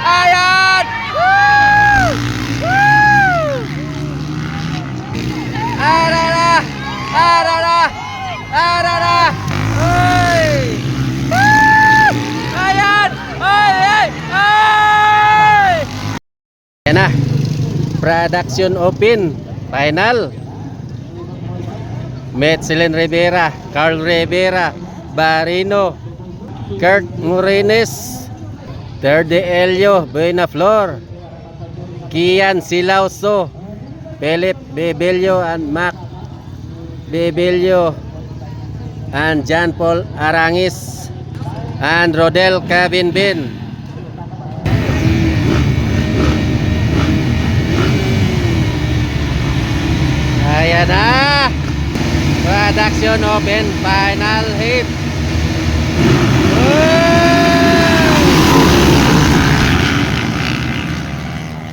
Ayan! Woo! Woo! Arara! Arara! Arara! Uy! Woo! Ayan! Ay! Ay! Ay! Ayan na. Production open. Final. Metzelin Rivera, Carl Rivera, Barino, Kurt Morines, Terde Elio, Buenaflor, Kian Silauso, Philip Bebelio and Mac Bebelio, and John Paul Arangis, and Rodel Cabinbin. Ayan na. Production open final hit.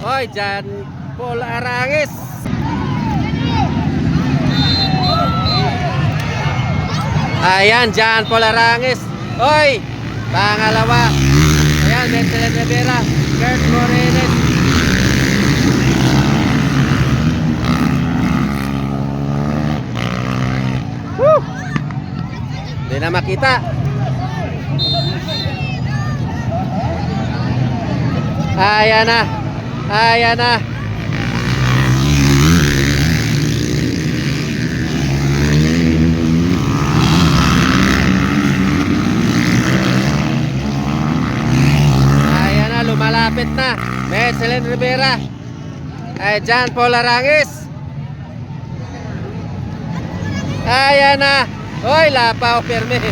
Oy, John Paul Arangis. Ayan, John Paul Arangis. Oy, pangalawa. Ayan, Metzelin Rivera, Kurt Morines. Hindi na makita. Ayan na. Ayan na. Ayan na, lumalapit na. Metzelin Rivera. Ay, John Paul Arangis. Ayan na. Hoy, lapaw, pirme. Hoy,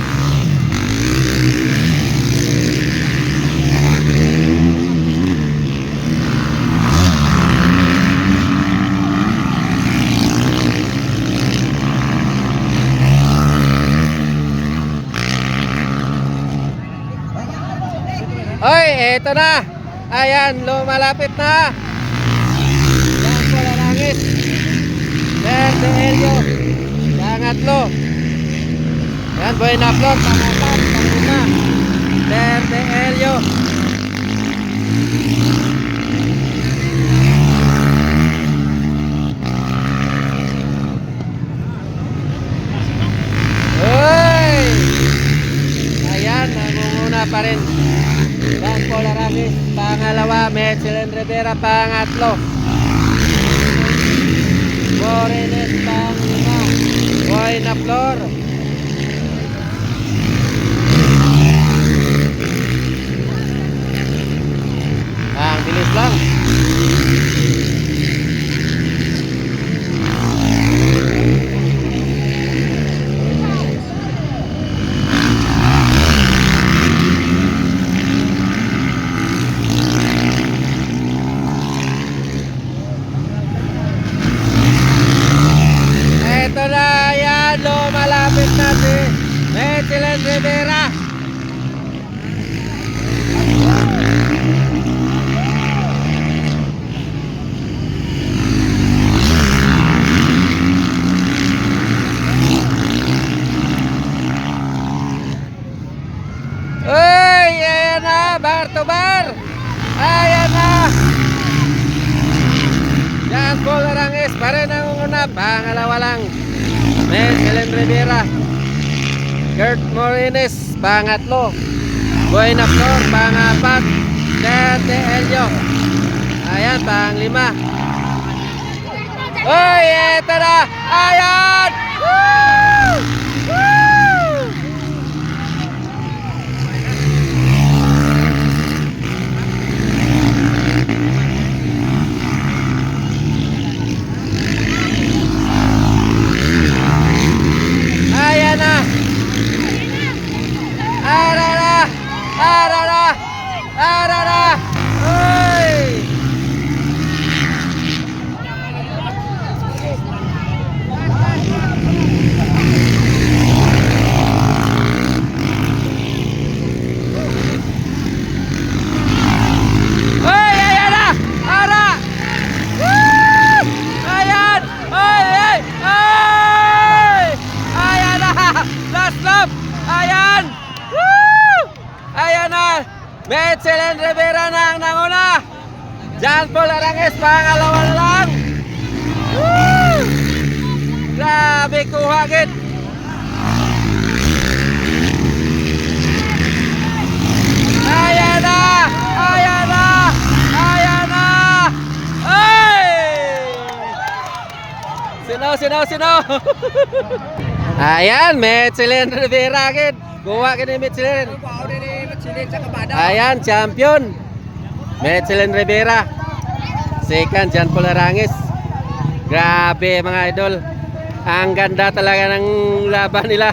eto na. Ayan, lumalapit na. Yan po, Larangis. Terde Elio. Pangatlo. Yan, Buenaflor, pangapat, panglima. Terde Elio. Uy! Ayan, nangunguna pa rin. Yan, Paul Arangis, pangalawa. Metzelin Rivera, pangatlo. Morines, panglima. Buenaflor. Ang bilis lang. Eto na, yan, lumalapit na si Metzelin Rivera. Uy, ayan na, bar to bar. Ayan na. Yan, Paul Arangis pa rin ang una. Pangalawa lang. Metzelin Rivera. Kurt Morines, pangatlo. Buenaflor, pangapat. Terde Elio. Ayan, panglima. Uy, eto na. Ayan. Woo! Woo! Ayan na. Arara. Arara. Arara. Uy. Uy, ayan na. Ara. Woo! Ayan. Ay, ay, ay. Ayan na. Last lap. Ayan. Woo! Ayan na. Michelin Rivera na ang nanguna. John Paul Arangues, pangalawa na lang. Woo! Grabe, kuha gid. Ayan na! Ayan na! Ayan na! Ay! Sino? Ayan, Michelin Rivera gid. Kuha gid ni Michelin. Ayan, champion. Michelin Rivera. Second, John Paul Arangues. Grabe mga idol. Ang ganda talaga ng laban nila.